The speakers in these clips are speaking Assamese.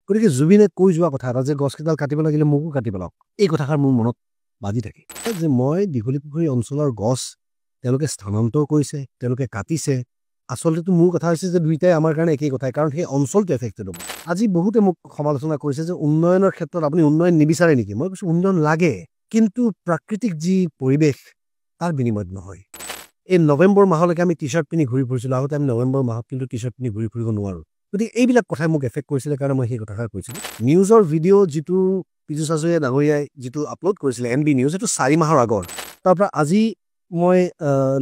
গতিকে জুবিনে কৈ যোৱা কথা এটা যে গছকেইডাল কাটিব লাগিলে মোকো কাটি পেলাওক, এই কথাষাৰ মোৰ মনত বাজি থাকে যে মই দীঘলী পুখুৰী অঞ্চলৰ গছ তেওঁলোকে স্থানান্তৰ কৰিছে, তেওঁলোকে কাটিছে। আচলতেতো মোৰ কথা হৈছে যে দুইটাই আমাৰ কাৰণে একেই কথাই, কাৰণ সেই অঞ্চলটো এফেক্টেড হ'ব। আজি বহুতে মোক সমালোচনা কৰিছে যে উন্নয়নৰ ক্ষেত্ৰত আপুনি উন্নয়ন নিবিচাৰে নেকি? মই কৈছোঁ উন্নয়ন লাগে, কিন্তু প্ৰাকৃতিক যি পৰিৱেশ তাৰ বিনিময়ত নহয়। এই নৱেম্বৰ মাহলৈকে আমি টি চাৰ্ট পিন্ধি ঘূৰি ফুৰিছিলোঁ, আগতে আমি নৱেম্বৰ মাহত কিন্তু টি চাৰ্ট পিন্ধি ঘূৰি ফুৰিব নোৱাৰোঁ। গতিকে এইবিলাক কথাই মোক এফেক্ট কৰিছিলে কাৰণে মই সেই কথাষাৰ কৈছিলোঁ। নিউজৰ ভিডিঅ' যিটো পীযুষ হাজৰিকা ডাঙৰীয়াই যিটো আপলোড কৰিছিলে NB নিউজ, সেইটো 4 মাহৰ আগৰ। তাৰপৰা আজি মই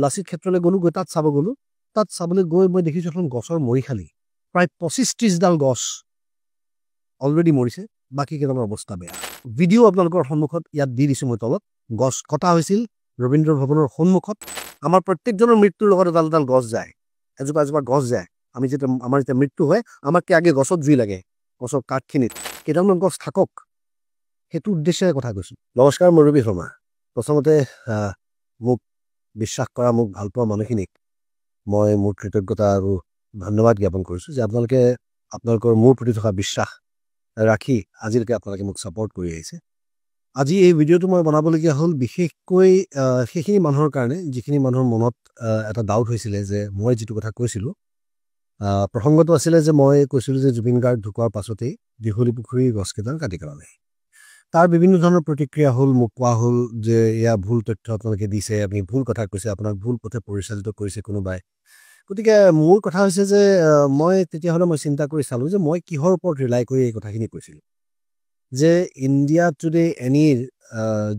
লাচিত ক্ষেত্ৰলৈ গ'লোঁ, গৈ তাত চাব গ'লোঁ। তাত চাবলৈ গৈ মই দেখিছোঁ এখন গছৰ মৰিশালি, প্ৰায় 25-30ডাল গছ অলৰেডি মৰিছে, বাকী কেইটামান অৱস্থা বেয়া। ভিডিঅ' আপোনালোকৰ সন্মুখত ইয়াত দি দিছোঁ মই তলত। গছ কটা হৈছিল ৰবীন্দ্ৰ ভৱনৰ সন্মুখত। আমাৰ প্ৰত্যেকজনৰ মৃত্যুৰ লগত এডাল এডাল গছ যায়, এজোপা এজোপা গছ যায়। আমাৰ যেতিয়া মৃত্যু হয়, আমাতকৈ আগে গছত জুই লাগে, গছৰ কাঠখিনিত। কেইটামান গছ থাকক, সেইটো উদ্দেশ্যেৰে কথা কৈছোঁ। নমস্কাৰ, মই ৰবি শৰ্মা। প্ৰথমতে মোক বিশ্বাস কৰা, মোক ভাল পোৱা মানুহখিনিক মই মোৰ কৃতজ্ঞতা আৰু ধন্যবাদ জ্ঞাপন কৰিছোঁ যে আপোনালোকৰ মোৰ প্ৰতি থকা বিশ্বাস ৰাখি আজিলৈকে আপোনালোকে মোক ছাপৰ্ট কৰি আহিছে। আজি এই ভিডিঅ'টো মই বনাবলগীয়া হ'ল বিশেষকৈ সেইখিনি মানুহৰ কাৰণে যিখিনি মানুহৰ মনত এটা ডাউট হৈছিলে যে মই যিটো কথা কৈছিলোঁ। প্ৰসংগটো আছিলে যে মই কৈছিলোঁ যে জুবিন গাৰ্গ ঢুকোৱাৰ পাছতেই দীঘলী পুখুৰী গছকেইডাল কাটি পেলালে। তাৰ বিভিন্ন ধৰণৰ প্ৰতিক্ৰিয়া হ'ল, মোক কোৱা হ'ল যে এয়া ভুল তথ্য আপোনালোকে দিছে, আপুনি ভুল কথা কৈছে, আপোনাক ভুল পথে পৰিচালিত কৰিছে কোনোবাই। গতিকে মোৰ কথা হৈছে যে মই চিন্তা কৰি চালোঁ যে মই কিহৰ ওপৰত ৰিলাই কৰি এই কথাখিনি কৈছিলোঁ। যে ইণ্ডিয়া টুডে এনিৰ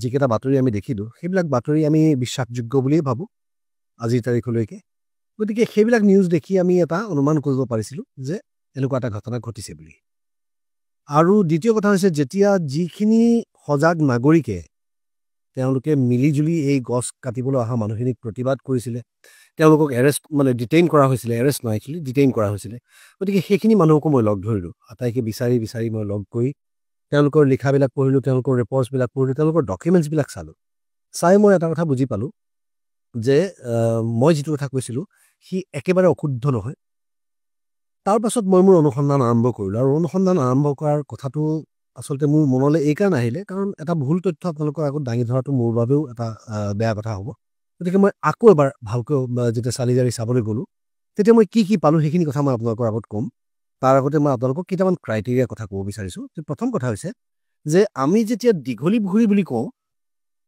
যিকেইটা বাতৰি আমি দেখিলোঁ, সেইবিলাক বাতৰি আমি বিশ্বাসযোগ্য বুলিয়েই ভাবোঁ আজিৰ তাৰিখলৈকে। গতিকে সেইবিলাক নিউজ দেখি আমি এটা অনুমান কৰিব পাৰিছিলোঁ যে এনেকুৱা এটা ঘটনা ঘটিছে বুলি। আৰু দ্বিতীয় কথা হৈছে, যেতিয়া যিখিনি সজাগ নাগৰিকে তেওঁলোকে মিলিজুলি এই গছ কাটিবলৈ অহা মানুহখিনিক প্ৰতিবাদ কৰিছিলে, তেওঁলোকক ডিটেইন কৰা হৈছিলে, এৰেষ্ট নহয়, ডিটেইন কৰা হৈছিলে। গতিকে সেইখিনি মানুহকো মই লগ ধৰিলোঁ, আটাইকে বিচাৰি বিচাৰি মই লগ কৰি তেওঁলোকৰ লিখাবিলাক পঢ়িলোঁ, তেওঁলোকৰ ৰিপৰ্টছবিলাক পঢ়িলোঁ, তেওঁলোকৰ ডকুমেণ্টছবিলাক চালোঁ। চাই মই এটা কথা বুজি পালোঁ যে মই যিটো কথা কৈছিলোঁ সি একেবাৰে অশুদ্ধ নহয়। তাৰ পাছত মই মোৰ অনুসন্ধান আৰম্ভ কৰিলোঁ, আৰু অনুসন্ধান আৰম্ভ কৰাৰ কথাটো আচলতে মোৰ মনলৈ এইকাৰণে আহিলে কাৰণ এটা ভুল তথ্য আপোনালোকৰ আগত দাঙি ধৰাটো মোৰ বাবেও এটা বেয়া কথা হ'ব। গতিকে মই আকৌ এবাৰ ভালকৈ যেতিয়া চালি জাৰি চাবলৈ গ'লোঁ, তেতিয়া মই কি পালোঁ সেইখিনি কথা মই আপোনালোকৰ আগত ক'ম। তাৰ আগতে মই আপোনালোকক কেইটামান ক্ৰাইটেৰিয়াৰ কথা ক'ব বিচাৰিছোঁ। প্ৰথম কথা হৈছে যে আমি যেতিয়া দীঘলী পুখুৰী বুলি কওঁ,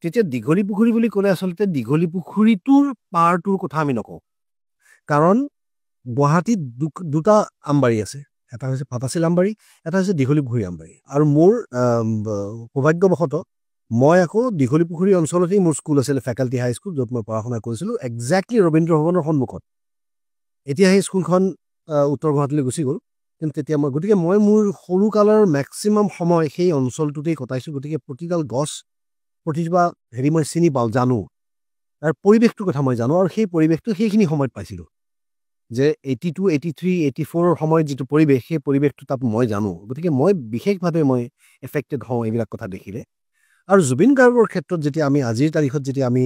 তেতিয়া দীঘলী পুখুৰী বুলি ক'লে আচলতে দীঘলী পুখুৰীটোৰ পাৰটোৰ কথা আমি নকওঁ। কাৰণ গুৱাহাটীত দুটা আমবাৰী আছে, এটা হৈছে ফাটাছিল আমবাৰী, এটা হৈছে দীঘলী পুখুৰী আমবাৰী। আৰু মোৰ সৌভাগ্যবশতঃ মই আকৌ দীঘলী পুখুৰী অঞ্চলতেই মোৰ স্কুল আছিলে, ফেকাল্টি হাই স্কুল, য'ত মই পঢ়া শুনা কৰিছিলোঁ, একজেক্টলি ৰবীন্দ্ৰ ভৱনৰ সন্মুখত। এতিয়া সেই স্কুলখন উত্তৰ গুৱাহাটীলৈ গুচি গ'ল, কিন্তু তেতিয়া গতিকে মই মোৰ সৰুকালৰ মেক্সিমাম সময় সেই অঞ্চলটোতেই কটাইছোঁ। গতিকে প্ৰতিডাল গছ, প্ৰতিজোপা মই চিনি পাওঁ, জানো, তাৰ পৰিৱেশটোৰ কথা মই জানো, আৰু সেই পৰিৱেশটো সেইখিনি সময়ত পাইছিলোঁ যে 82, 83, 84 সময়ত যিটো পৰিৱেশ, সেই পৰিৱেশটো তাত মই জানো। গতিকে মই বিশেষভাৱে মই এফেক্টেড হওঁ এইবিলাক কথা দেখিলে। আৰু জুবিন গাৰ্গৰ ক্ষেত্ৰত যেতিয়া আমি আজিৰ তাৰিখত যেতিয়া আমি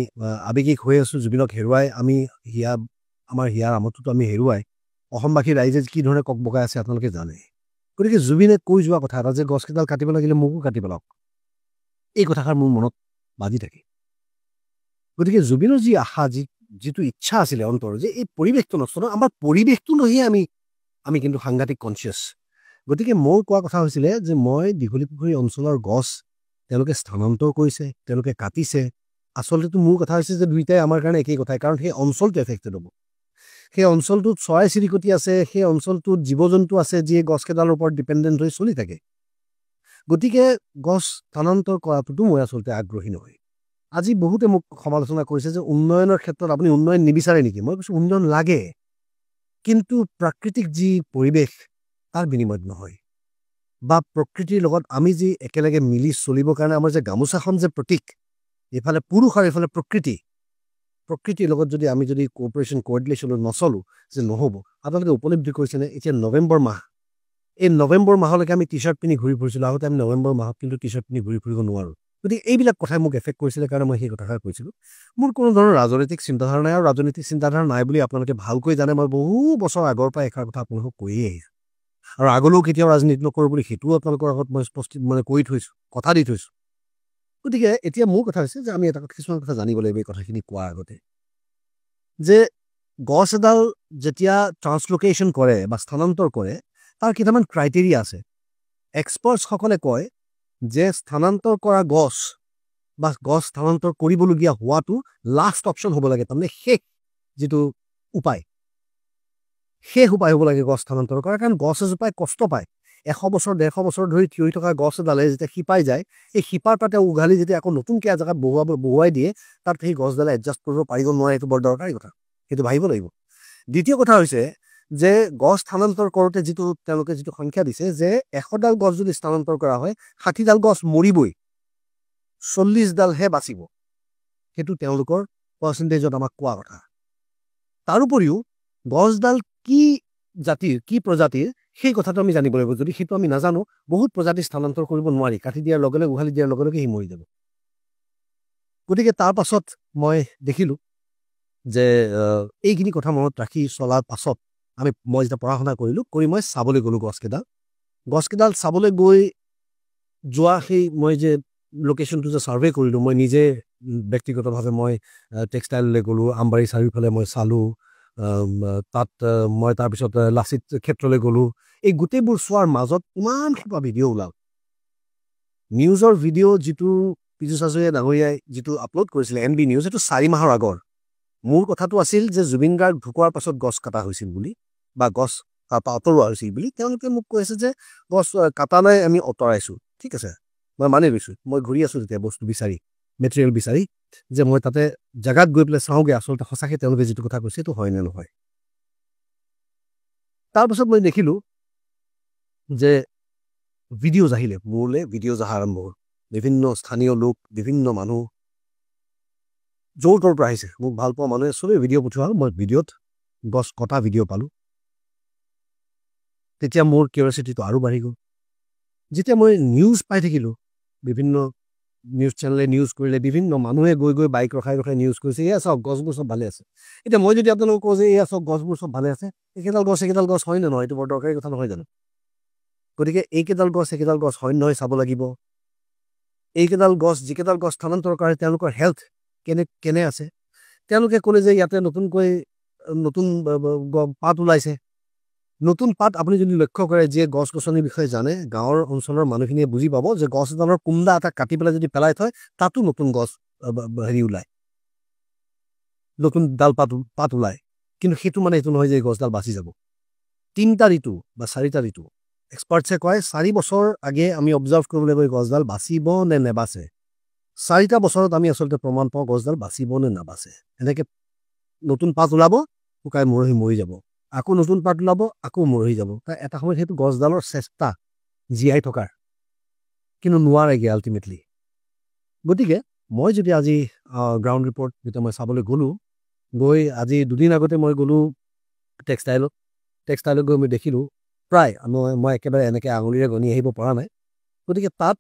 আৱেগিক হৈ আছোঁ, জুবিনক হেৰুৱাই আমি আমাৰ হিয়াৰ আমঠুটো আমি হেৰুৱাই অসমবাসী ৰাইজে কি ধৰণে ককবকাই আছে আপোনালোকে জানে। গতিকে জুবিনে কৈ যোৱা কথা এটা যে গছকেইডাল কাটিব লাগিলে মোকো কাটি পেলাওক, এই কথাষাৰ মোৰ মনত বাজি থাকে। গতিকে জুবিনৰ যি আশা, যিটো ইচ্ছা আছিলে অন্তৰ, যে এই পৰিৱেশটো নষ্ট নহয়, আমাৰ পৰিৱেশটো নহয়ে আমি কিন্তু সাংঘাতিক কনচিয়াছ। গতিকে মোৰ কোৱা কথা হৈছিলে যে মই দীঘলী পুখুৰী অঞ্চলৰ গছ তেওঁলোকে স্থানান্তৰ কৰিছে, তেওঁলোকে কাটিছে। আচলতেতো মোৰ কথা হৈছে যে দুইটাই আমাৰ কাৰণে একেই কথাই, কাৰণ সেই অঞ্চলটো এফেক্টেড হ'ব। সেই অঞ্চলটোত চৰাই চিৰিকটি আছে, সেই অঞ্চলটোত জীৱ জন্তু আছে যিয়ে গছকেইডালৰ ওপৰত ডিপেণ্ডেণ্ট হৈ চলি থাকে। গতিকে গছ স্থানান্তৰ কৰাটোতো মই আচলতে আগ্ৰহী নহয়। আজি বহুতে মোক সমালোচনা কৰিছে যে উন্নয়নৰ ক্ষেত্ৰত আপুনি উন্নয়ন নিবিচাৰে নেকি? মই কৈছোঁ উন্নয়ন লাগে, কিন্তু প্ৰাকৃতিক যি পৰিৱেশ তাৰ বিনিময়ত নহয়। বা প্ৰকৃতিৰ লগত আমি যি একেলগে মিলি চলিবৰ কাৰণে আমাৰ যে গামোচাখন যে প্ৰতীক, এইফালে পুৰুষ আৰু এইফালে প্ৰকৃতিৰ লগত যদি আমি কোঅৰ্ডিনেশ্যনত নচলোঁ যে নহ'ব। আপোনালোকে উপলব্ধি কৰিছেনে এতিয়া নৱেম্বৰ মাহ, এই নৱেম্বৰ মাহলৈকে আমি টি চাৰ্ট পিন্ধি ঘূৰি ফুৰিছিলোঁ, আগতে আমি নৱেম্বৰ মাহত কিন্তু টি চাৰ্ট পিন্ধি ঘূৰি ফুৰিব নোৱাৰোঁ। গতিকে এইবিলাক কথাই মোক এফেক্ট কৰিছিলে কাৰণে মই সেই কথাষাৰ কৈছিলোঁ। মোৰ কোনো ধৰণৰ ৰাজনৈতিক চিন্তাধাৰা নাই, আৰু ৰাজনৈতিক চিন্তাধাৰা নাই বুলি আপোনালোকে ভালকৈ জানে। মই বহু বছৰ আগৰ পৰা এষাৰ কথা আপোনালোকক কৈয়ে আহিছোঁ আৰু আগলৈও কেতিয়াও ৰাজনীতি নকৰোঁ বুলি সেইটোও আপোনালোকৰ আগত মই স্পষ্ট মানে কৈ থৈছোঁ, কথা দি থৈছোঁ। গতিকে এতিয়া মোৰ কথা হৈছে যে আমি এটা কিছুমান কথা জানিব লাগিব এই কথাখিনি কোৱাৰ আগতে, যে গছ এডাল যেতিয়া ট্ৰান্সলোকেশ্যন কৰে বা স্থানান্তৰ কৰে তাৰ কেইটামান ক্ৰাইটেৰিয়া আছে। এক্সপাৰ্টসকলে কয় যে স্থানান্তৰ কৰা গছ বা গছ স্থানান্তৰ কৰিবলগীয়া হোৱাটো লাষ্ট অপশ্যন হ'ব লাগে, তাৰমানে শেষ যিটো উপায়, শেষ উপায় হ'ব লাগে গছ স্থানান্তৰ কৰা। কাৰণ গছ এজোপাই কষ্ট পায়। 100 বছৰ 150 বছৰ ধৰি থিয় থকা গছ এডালে যেতিয়া শিপাই যায়, এই শিপাৰ তাতে উঘালি যেতিয়া আকৌ নতুনকৈ এজেগাত বহুৱাই দিয়ে, তাত সেই গছডালে এডজাষ্ট কৰিব পাৰিব নোৱাৰে। এইটো বৰ দৰকাৰী কথা, সেইটো ভাবিব লাগিব। দ্বিতীয় কথা হৈছে যে গছ স্থানান্তৰ কৰোঁতে তেওঁলোকে যিটো সংখ্যা দিছে যে 100ডাল গছ যদি স্থানান্তৰ কৰা হয় 60ডাল গছ মৰিবই, 40ডালহে বাচিব। সেইটো তেওঁলোকৰ পাৰ্চেণ্টেজত আমাক কোৱা কথা। তাৰোপৰিও গছডাল কি জাতিৰ, কি প্ৰজাতিৰ, সেই কথাটো আমি জানিব লাগিব। যদি সেইটো আমি নাজানো, বহুত প্ৰজাতি স্থানান্তৰ কৰিব নোৱাৰি, কাটি দিয়াৰ লগে লগে উঘালি দিয়াৰ লগে লগে সি মৰি যাব। গতিকে তাৰ পাছত মই দেখিলোঁ যে এইখিনি কথা মনত ৰাখি চলাৰ পাছত মই যেতিয়া পঢ়া শুনা কৰিলোঁ, কৰি মই চাবলৈ গ'লোঁ গছকেইডাল চাবলৈ গৈ যোৱা সেই মই যে লোকেশ্যনটো যে ছাৰ্ভে কৰিলোঁ, মই নিজে ব্যক্তিগতভাৱে মই টেক্সটাইললৈ গ'লোঁ, আমবাৰী চাৰিওফালে মই চালোঁ, তাত মই তাৰপিছত লাচিত ক্ষেত্ৰলৈ গ'লোঁ। এই গোটেইবোৰ চোৱাৰ মাজত ইমান সোপা ভিডিঅ' ওলাল। নিউজৰ ভিডিঅ' যিটো পীযুষ হাজৰিকা ডাঙৰীয়াই যিটো আপলোড কৰিছিলে NB নিউজ, সেইটো 4 মাহৰ আগৰ। মোৰ কথাটো আছিল যে জুবিন গাৰ্গ ঢুকোৱাৰ পাছত গছ কটা হৈছিল বুলি বা গছ তাৰপৰা আঁতৰোৱা হৈছিল বুলি। তেওঁলোকে মোক কৈ আছে যে গছ কটা নাই, আমি আঁতৰাইছোঁ। ঠিক আছে, মই মানি লৈছোঁ। মই ঘূৰি আছোঁ তেতিয়া বস্তু বিচাৰি, মেটেৰিয়েল বিচাৰি, যে মই তাতে জেগাত গৈ পেলাই চাওঁগৈ আচলতে সঁচাকৈ তেওঁলোকে যিটো কথা কৈছে সেইটো হয় নে নহয়। তাৰপাছত মই দেখিলোঁ যে ভিডিঅ'জ আহিলে, মোৰলৈ ভিডিঅ'জ অহা আৰম্ভ হ'ল। বিভিন্ন স্থানীয় লোক, বিভিন্ন মানুহ য'ৰ ত'ৰ পৰা আহিছে। মোক ভাল পোৱা মানুহে চবেই ভিডিঅ' পঠোৱা হ'ল। মই ভিডিঅ'ত গছ কটা ভিডিঅ' পালোঁ। তেতিয়া মোৰ কিউৰিয়চিটিটো আৰু বাঢ়ি গ'ল। যেতিয়া মই নিউজ পাই থাকিলোঁ, বিভিন্ন নিউজ চেনেলে নিউজ কৰিলে, বিভিন্ন মানুহে গৈ গৈ বাইক ৰখাই ৰখাই নিউজ কৰিছে, এয়া চাওক গছবোৰ চব ভালে আছে। এতিয়া মই যদি আপোনালোকক কওঁ যে এয়া চাওক গছবোৰ চব ভালে আছে, একেডাল গছ হয় নে নহয়, এইটো বৰ দৰকাৰী কথা নহয় জানো। গতিকে এইকেইডাল গছ হয় নহয় চাব লাগিব। এইকেইডাল গছ, যিকেইডাল গছ স্থানান্তৰ কৰে তেওঁলোকৰ হেল্থ কেনে আছে। তেওঁলোকে ক'লে যে ইয়াতে নতুনকৈ নতুন পাত ওলাইছে। নতুন পাত আপুনি যদি লক্ষ্য কৰে, যিয়ে গছ গছনিৰ বিষয়ে জানে, গাঁৱৰ অঞ্চলৰ মানুহখিনিয়ে বুজি পাব যে গছ এডালৰ কুন্দা এটা কাটি পেলাই যদি পেলাই থয়, তাতো নতুন গছ ওলায়, নতুন ডাল পাত ওলায়। কিন্তু সেইটো মানে এইটো নহয় যে এই গছডাল বাচি যাব। 3টা ঋতু বা 4টা ঋতু, এক্সপাৰ্টছে কয় 4 বছৰ আগে আমি অবজাৰ্ভ কৰিব লাগিব এই গছডাল বাচিব নে নেবাচে। 4টা বছৰত আমি আচলতে প্ৰমাণ পাওঁ গছডাল বাচিব নে নাবাচে। এনেকৈ নতুন পাত ওলাব, শুকাই মৰি যাব, আকৌ নতুন পাত ওলাব, আকৌ মৰহি যাব। এটা সময়ত সেইটো গছডালৰ চেষ্টা জীয়াই থকাৰ, কিন্তু নোৱাৰেগৈ আল্টিমেটলি। গতিকে মই যদি আজি গ্ৰাউণ্ড ৰিপৰ্ট যেতিয়া মই চাবলৈ গ'লোঁ, গৈ আজি 2 দিন আগতে মই গ'লোঁ টেক্সটাইলত গৈ মই দেখিলোঁ প্ৰায় মই একেবাৰে এনেকৈ আঙুলিৰে গণি আহিব পৰা নাই। গতিকে তাত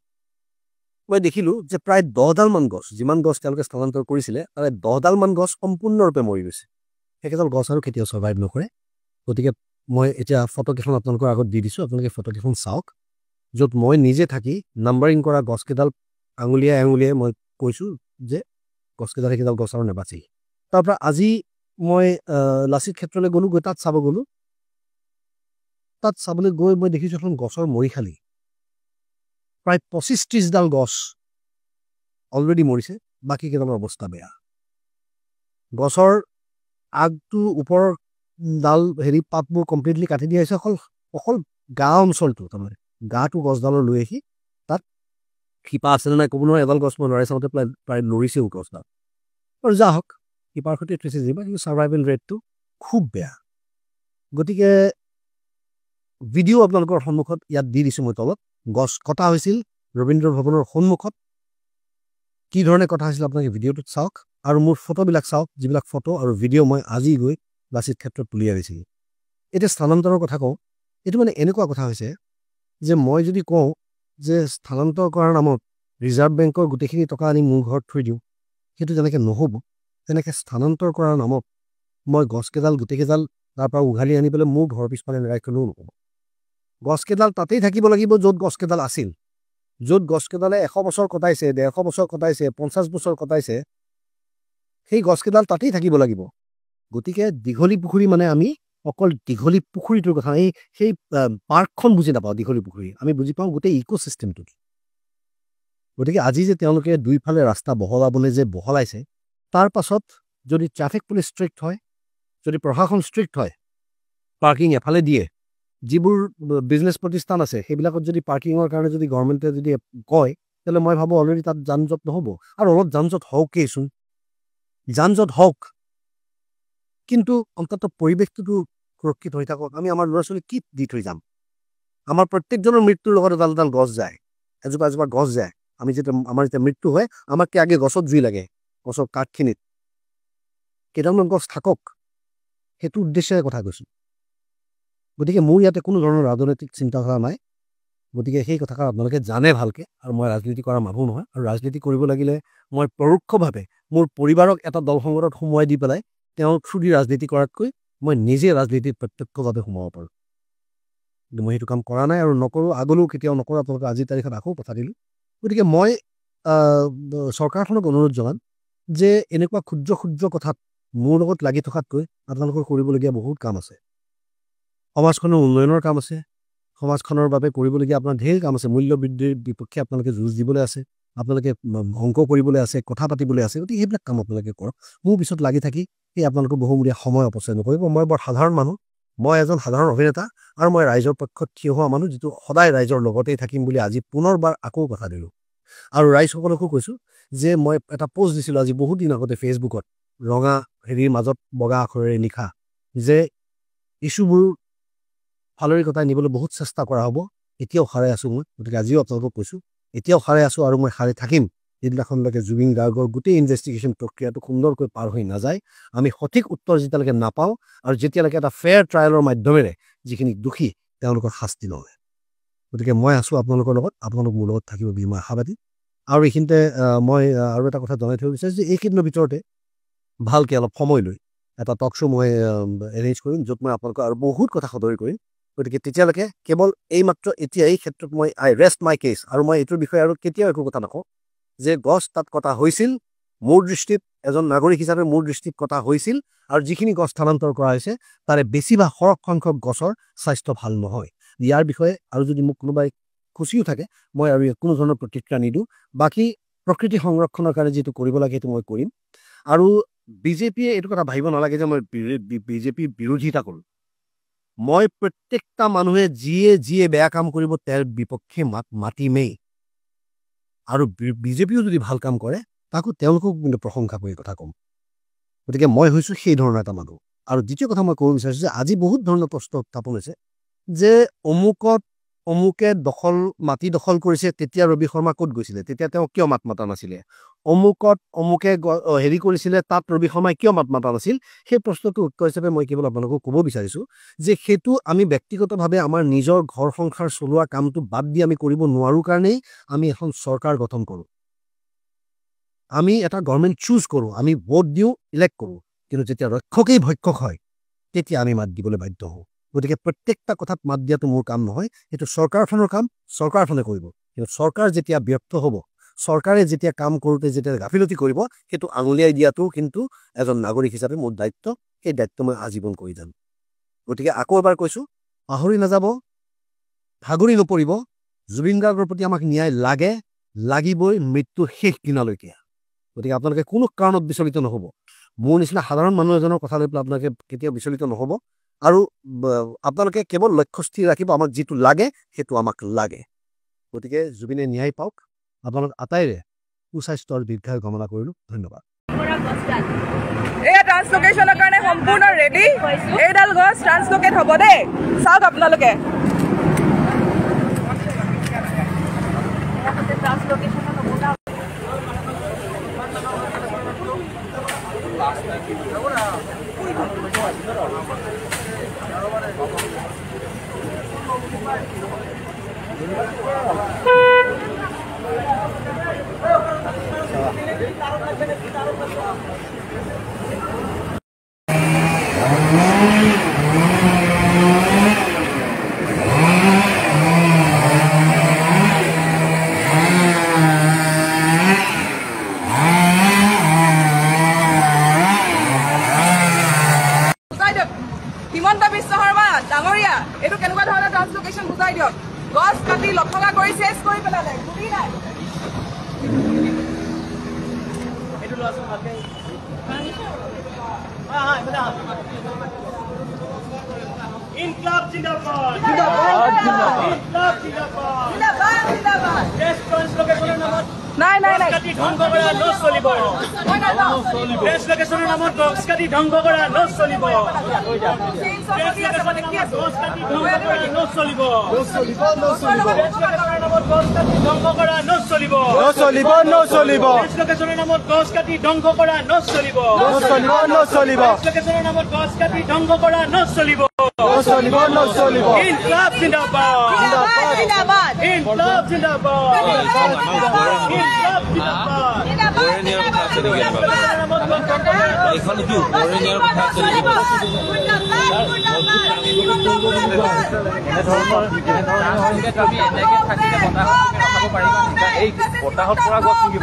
মই দেখিলোঁ যে প্ৰায় 10ডালমান গছ, যিমান গছ তেওঁলোকে স্থানান্তৰ কৰিছিলে তাৰে 10ডালমান গছ সম্পূৰ্ণৰূপে মৰি গৈছে। সেইকেইডাল গছ আৰু কেতিয়াও ছাৰ্ভাইভ নকৰে। গতিকে মই এতিয়া ফটোকেইখন আপোনালোকৰ আগত দি দিছোঁ, আপোনালোকে ফটোকেইখন চাওক, য'ত মই নিজে থাকি নাম্বাৰিং কৰা গছকেইডাল আঙুলিয়াই মই কৈছোঁ যে গছকেইডাল সেইকেইডাল গছ আৰু নেবাচেই। তাৰপৰা আজি মই লাচিত ক্ষেত্ৰলৈ গ'লোঁ, গৈ তাত চাব গ'লোঁ। তাত চাবলৈ গৈ মই দেখিছোঁ এখন গছৰ মৰিশালি, প্ৰায় 25-30ডাল গছ অলৰেডি মৰিছে, বাকী কেইডালৰ অৱস্থা বেয়া। গছৰ আগটো ওপৰৰ ডাল পাতবোৰ কমপ্লিটলি কাটি দিয়া হৈছে, অকল গা অঞ্চলটো, তাৰমানে গাটো গছডালৰ লৈ আহি তাত শিপা আছেনে নাই ক'ব নোৱাৰে। এডাল গছ মই লৰাই চাওঁতে প্ৰায় লৰিছেও গছডাল। আৰু যা হওক, শিপাৰ সৈতে থৈছে যিবা, কিন্তু ছাৰ্ভাইভেল ৰেটটো খুব বেয়া। গতিকে ভিডিঅ' আপোনালোকৰ সন্মুখত ইয়াত দি দিছোঁ মই তলত। গছ কটা হৈছিল ৰবীন্দ্ৰ ভৱনৰ সন্মুখত। কি ধৰণে কটা হৈছিল আপোনালোকে ভিডিঅ'টোত চাওক, আৰু মোৰ ফটোবিলাক চাওক, যিবিলাক ফটো আৰু ভিডিঅ' মই আজি গৈ লাচিত ক্ষেত্ৰত তুলি আনিছিলোঁ। এতিয়া স্থানান্তৰৰ কথা কওঁ, এইটো মানে এনেকুৱা কথা হৈছে যে মই যদি কওঁ যে স্থানান্তৰ কৰাৰ নামত ৰিজাৰ্ভ বেংকৰ গোটেইখিনি টকা আনি মোৰ ঘৰত থৈ দিওঁ, সেইটো যেনেকৈ নহ'ব, তেনেকৈ স্থানান্তৰ কৰাৰ নামত মই গছকেইডাল গোটেইকেইডাল তাৰ পৰা উঘালি আনি পেলাই মোৰ ঘৰৰ পিছফালে লগাই থ'লেও নহ'ব। গছকেইডাল তাতেই থাকিব লাগিব য'ত গছকেইডাল আছিল য'ত গছকেইডালে 100 বছৰ কটাইছে 150 বছৰ কটাইছে 50 বছৰ কটাইছে সেই গছকেইডাল তাতেই থাকিব লাগিব গতিকে দীঘলী পুখুৰী মানে আমি অকল দীঘলী পুখুৰীটোৰ কথা সেই পাৰ্কখন বুজি নাপাওঁ দীঘলী পুখুৰী আমি বুজি পাওঁ গোটেই ইক'চিষ্টেমটো গতিকে আজি যে তেওঁলোকে দুইফালে ৰাস্তা বহলাবলৈ যে বহলাইছে তাৰ পাছত যদি ট্ৰাফিক পুলিচ ষ্ট্ৰিক্ট হয় যদি প্ৰশাসন ষ্ট্ৰিক্ট হয় পাৰ্কিং এফালে দিয়ে যিবোৰ বিজনেছ প্ৰতিষ্ঠান আছে সেইবিলাকত যদি পাৰ্কিঙৰ কাৰণে যদি গভৰ্ণমেণ্টে যদি কয় তেতিয়াহ'লে মই ভাবোঁ অলৰেডি তাত যান জঁট নহ'ব আৰু অলপ যান জঁট হওকেইচোন যান জঁট হওক কিন্তু অন্ততঃ পৰিৱেশটোতো সুৰক্ষিত হৈ থাকক আমি আমাৰ ল'ৰা ছোৱালীক কি দি থৈ যাম আমাৰ প্ৰত্যেকজনৰ মৃত্যুৰ লগত এডাল এডাল গছ যায় এজোপা এজোপা গছ যায় আমি যেতিয়া আমাৰ যেতিয়া মৃত্যু হয় আমাতকৈ আগে গছত জুই লাগে গছৰ কাঠখিনিত কেইটামান গছ থাকক সেইটো উদ্দেশ্যৰে কথা কৈছোঁ গতিকে মোৰ ইয়াতে কোনো ধৰণৰ ৰাজনৈতিক চিন্তাধাৰা নাই গতিকে সেই কথাষাৰ আপোনালোকে জানে ভালকৈ আৰু মই ৰাজনীতি কৰা মানুহ নহয় আৰু ৰাজনীতি কৰিব লাগিলে মই পৰোক্ষভাৱে মোৰ পৰিবাৰক এটা দল সংগঠনত সোমোৱাই দি পেলাই তেওঁ থ্ৰু দি ৰাজনীতি কৰাতকৈ মই নিজে ৰাজনীতিত প্ৰত্যক্ষভাৱে সোমাব পাৰোঁ কিন্তু মই সেইটো কাম কৰা নাই আৰু নকৰোঁ আগলৈও কেতিয়াও নকৰোঁ আপোনালোকে আজিৰ তাৰিখত আকৌ কথা দিলোঁ গতিকে মই চৰকাৰখনক অনুৰোধ জনাম যে এনেকুৱা ক্ষুদ্ৰ ক্ষুদ্ৰ কথাত মোৰ লগত লাগি থকাতকৈ আপোনালোকৰ কৰিবলগীয়া বহুত কাম আছে সমাজখনৰ উন্নয়নৰ কাম আছে সমাজখনৰ বাবে কৰিবলগীয়া আপোনাৰ ঢেৰ কাম আছে মূল্য বৃদ্ধিৰ বিপক্ষে আপোনালোকে যুঁজ দিবলৈ আছে আপোনালোকে অংক কৰিবলৈ আছে কথা পাতিবলৈ আছে গতিকে সেইবিলাক কাম আপোনালোকে কৰক মোৰ পিছত লাগি থাকি সেই আপোনালোকৰ বহুমূলীয়া সময় অপচয় নকৰিব মই বৰ সাধাৰণ মানুহ মই এজন সাধাৰণ অভিনেতা আৰু মই ৰাইজৰ পক্ষত থিয় হোৱা মানুহ যিটো সদায় ৰাইজৰ লগতেই থাকিম বুলি আজি পুনৰবাৰ আকৌ কথা দিলোঁ আৰু ৰাইজসকলকো কৈছোঁ যে মই এটা পোষ্ট দিছিলোঁ আজি বহুত দিন আগতে ফেচবুকত ৰঙা হেৰিৰ মাজত বগা আখৰেৰে লিখা যে ইছ্যুবোৰ ফালৰি কটাই নিবলৈ বহুত চেষ্টা কৰা হ'ব এতিয়াও সাৰে আছোঁ মই গতিকে আজিও আপোনালোকক কৈছোঁ এতিয়াও সাৰে আছোঁ আৰু মই সাৰে থাকিম যিদিনাখনলৈকে জুবিন গাৰ্গৰ গোটেই ইনভেষ্টিগেশ্যন প্ৰক্ৰিয়াটো সুন্দৰকৈ পাৰ হৈ নাযায় আমি সঠিক উত্তৰ যেতিয়ালৈকে নাপাওঁ আৰু যেতিয়ালৈকে এটা ফেয়াৰ ট্ৰায়েলৰ মাধ্যমেৰে যিখিনি দোষী তেওঁলোকৰ শাস্তি নলয় গতিকে মই আছোঁ আপোনালোকৰ লগত আপোনালোক মোৰ লগত থাকিব বুলি মই আশাবাদী আৰু এইখিনিতে মই আৰু এটা কথা জনাই থব বিচাৰিছোঁ যে এইকেইদিনৰ ভিতৰতে ভালকৈ অলপ সময় লৈ এটা টক শ্ব' মই এৰেঞ্জ কৰিম য'ত মই আপোনালোকক আৰু বহুত কথা সদৰি কৰিম গতিকে তেতিয়ালৈকে কেৱল এইমাত্ৰ এতিয়া এই ক্ষেত্ৰত মই আই ৰেষ্ট মাই কেছ আৰু মই এইটোৰ বিষয়ে আৰু কেতিয়াও একো কথা নকওঁ যে গছ তাত কটা হৈছিল মোৰ দৃষ্টিত এজন নাগৰিক হিচাপে মোৰ দৃষ্টিত কটা হৈছিল আৰু যিখিনি গছ স্থানান্তৰ কৰা হৈছে তাৰে বেছিভাগ সৰহ সংখ্যক গছৰ স্বাস্থ্য ভাল নহয় ইয়াৰ বিষয়ে আৰু যদি মোক কোনোবাই খুচিও থাকে মই আৰু কোনো ধৰণৰ প্ৰতিক্ৰিয়া নিদিওঁ বাকী প্ৰকৃতি সংৰক্ষণৰ কাৰণে যিটো কৰিব লাগে সেইটো মই কৰিম আৰু বিজেপিয়ে এইটো কথা ভাবিব নালাগে যে মই বিজেপি বিৰোধিতা কৰোঁ মই প্ৰত্যেকটা মানুহে যিয়ে বেয়া কাম কৰিব তেওঁৰ বিপক্ষে মাতিমেই আৰু বিজেপিও যদি ভাল কাম কৰে তাকো তেওঁলোকক কিন্তু প্ৰশংসা কৰি কথা ক'ম গতিকে মই হৈছোঁ সেই ধৰণৰ এটা মানুহ আৰু দ্বিতীয় কথা মই ক'ব বিচাৰিছোঁ যে আজি বহুত ধৰণৰ প্ৰশ্ন উত্থাপন হৈছে যে অমুকে মাটি দখল কৰিছে তেতিয়া ৰবি শৰ্মা ক'ত গৈছিলে তেতিয়া তেওঁ কিয় মাত মাতা নাছিলে অমুকে হেৰি কৰিছিলে তাত ৰবি শৰ্মাই কিয় মাত মাতা নাছিল সেই প্ৰশ্নটোৰ উত্তৰ হিচাপে মই কেৱল আপোনালোকক ক'ব বিচাৰিছোঁ যে সেইটো আমি ব্যক্তিগতভাৱে আমাৰ নিজৰ ঘৰ সংসাৰ চলোৱা কামটো বাদ দি আমি কৰিব নোৱাৰোঁ কাৰণেই আমি এখন চৰকাৰ গঠন কৰোঁ আমি এটা গভৰ্ণমেণ্ট চুজ কৰোঁ আমি ভোট দিওঁ ইলেক্ট কৰোঁ কিন্তু যেতিয়া ৰক্ষকেই ভক্ষক হয় তেতিয়া আমি মাত দিবলৈ বাধ্য হওঁ গতিকে প্ৰত্যেকটা কথাত মাত দিয়াটো মোৰ কাম নহয় এইটো চৰকাৰখনৰ কাম চৰকাৰখনে কৰিব কিন্তু চৰকাৰ যেতিয়া ব্যৰ্থ হ'ব চৰকাৰে যেতিয়া কাম কৰোঁতে যেতিয়া গাফিলতি কৰিব সেইটো আঙুলিয়াই দিয়াটো কিন্তু এজন নাগৰিক হিচাপে মোৰ দায়িত্ব সেই দায়িত্ব মই আজীৱন কৰি যাম গতিকে আকৌ এবাৰ কৈছোঁ পাহৰি নাযাব ভাগৰি নপৰিব জুবিন গাৰ্গৰ প্ৰতি আমাক ন্যায় লাগিবই মৃত্যুৰ শেষ দিনলৈকে গতিকে আপোনালোকে কোনো কাৰণত বিচলিত নহ'ব মোৰ নিচিনা সাধাৰণ মানুহ এজনৰ কথা লৈ পেলাই আপোনালোকে কেতিয়াও বিচলিত নহ'ব আৰু আপোনালোকে কেৱল লক্ষ্য স্থিৰ ৰাখিব আমাক যিটো লাগে সেইটো আমাক লাগে গতিকে জুবিনে ন্যায় পাওক আপোনালোক আটাইৰে সুস্বাস্থ্য আৰু দীৰ্ঘায়ু কামনা কৰিলোঁ ধন্যবাদ এয়া ট্ৰান্সলোকেশ্যনৰ কাৰণে সম্পূৰ্ণ ৰেডি এইডাল গছ ট্ৰান্সলোকেট হ'ব দেই চাওক আপোনালোকে লফঙা কৰি চেছ কৰি পেলালে গুৰি নাই এইটো লোৱাচোন ভালকে ইনকলাব জিন্দাবাদ জিন্দাবাদ ইনকলাব জিন্দাবাদ জিন্দাবাদ জিন্দাবাদ দেশ ট্ৰান্সলোকেশনৰ নামত নাই নাই নাই কাটি ধ্বংস কৰা নচলিব দেশ লোকেশনৰ নামত গছ কাটি ধ্বংস কৰা নচলিব দেশ লোকেশনৰ নামত গছ কাটি ধ্বংস কৰা নচলিব দেশ লোকেশনৰ নামত গছ কাটি ধ্বংস কৰা নচলিব দেশ লোকেশনৰ নামত গছ কাটি ধ্বংস কৰা নচলিব দেশ লোকেশনৰ নামত গছ কাটি ধ্বংস কৰা নচলিব ইনকলাব জিন্দাবাদ জিন্দাবাদ ইনকলাব জিন্দাবাদ ইনকলাব জিন্দাবাদ এইখন কি উপৰণীয়াৰ কথা বতাহত পৰা গছ নেকি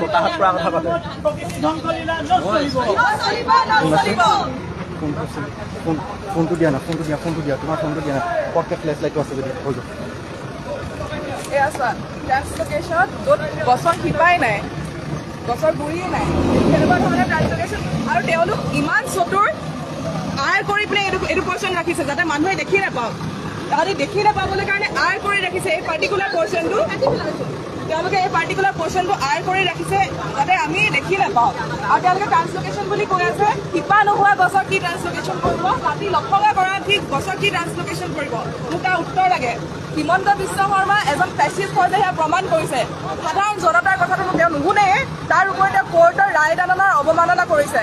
বতাহত পৰা কথা পাতে ফোনটো দিয়া না ফোনটো দিয়া তোমাৰ ফোনটো দিয়া না পটকে ফ্লেছ লাইটটো আছে যদি হৈ যাব এয়া চোৱা ট্ৰান্সলোকেশ্যনত য'ত গছৰ শিপাই নাই গছৰ গুৰিয়ে নাই তেনেকুৱা ধৰণৰ ট্ৰান্সলোকেশ্যন আৰু তেওঁলোক ইমান চতুৰ আৰ কৰি পেলাই এইটো পৰ্চন ৰাখিছে যাতে মানুহে দেখি নাপাওক তাহাঁতি দেখি নাপাবলৈ কাৰণে আৰ কৰি ৰাখিছে এই পাৰ্টিকুলাৰ পৰ্চনটো তেওঁলোকে এই পাৰ্টিকুলাৰ পৰ্চনটো আৰ কৰি ৰাখিছে যাতে আমি দেখি নাপাওঁ আৰু তেওঁলোকে ট্ৰান্সলোকেশ্যন বুলি কৈ আছে শিপা নোহোৱা গছৰ কি ট্ৰান্সলোকেশ্যন কৰিব কাটি লফঙা কৰা ঠিক গছৰ কি ট্ৰান্সলোকেশ্যন কৰিব মোক তাৰ উত্তৰ লাগে হিমন্ত বিশ্ব শৰ্মা এজন ফেচিষ্ট হৈ সেয়া প্ৰমাণ কৰিছে সাধাৰণ জনতাৰ কথাটো তেওঁ নুশুনে তাৰ ওপৰত তেওঁ কোৰ্টৰ ৰায়দানৰ অৱমাননা কৰিছে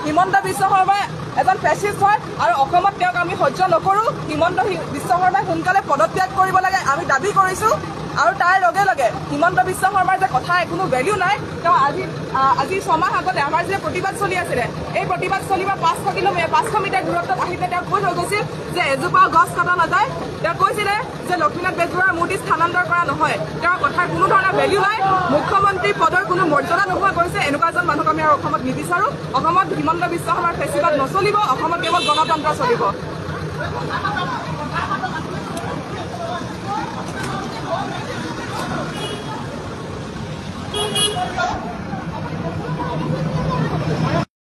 হিমন্ত বিশ্ব শৰ্মা এজন ফেচিষ্ট হয় আৰু অসমত তেওঁক আমি সহ্য নকৰোঁ হিমন্ত বিশ্ব শৰ্মাই সোনকালে পদত্যাগ কৰিব লাগে আমি দাবী কৰিছোঁ আৰু তাৰ লগে লগে হিমন্ত বিশ্ব শৰ্মাৰ যে কথা কোনো ভেলিউ নাই তেওঁ আজি ছমাহ আগতে আমাৰ যে প্ৰতিবাদ চলি আছিলে এই প্ৰতিবাদ চলিব 500 মিটাৰ দূৰত্বত আহি তেওঁ কৈ থৈ গৈছিল যে এজোপা গছ কটা নাযায় তেওঁ কৈছিলে যে লক্ষ্মীনাথ বেজবৰুৱাৰ মূৰ্তি স্থানান্তৰ কৰা নহয় তেওঁৰ কথাৰ কোনো ধৰণৰ ভেলিউ নাই মুখ্যমন্ত্ৰী পদৰ কোনো মৰ্যাদা নোহোৱা কৰিছে এনেকুৱা এজন মানুহক আমি আৰু অসমত নিবিচাৰোঁ অসমত হিমন্ত বিশ্ব শৰ্মাৰ ফেচিবাদ নচলিব অসমত কেৱল গণতন্ত্ৰ চলিব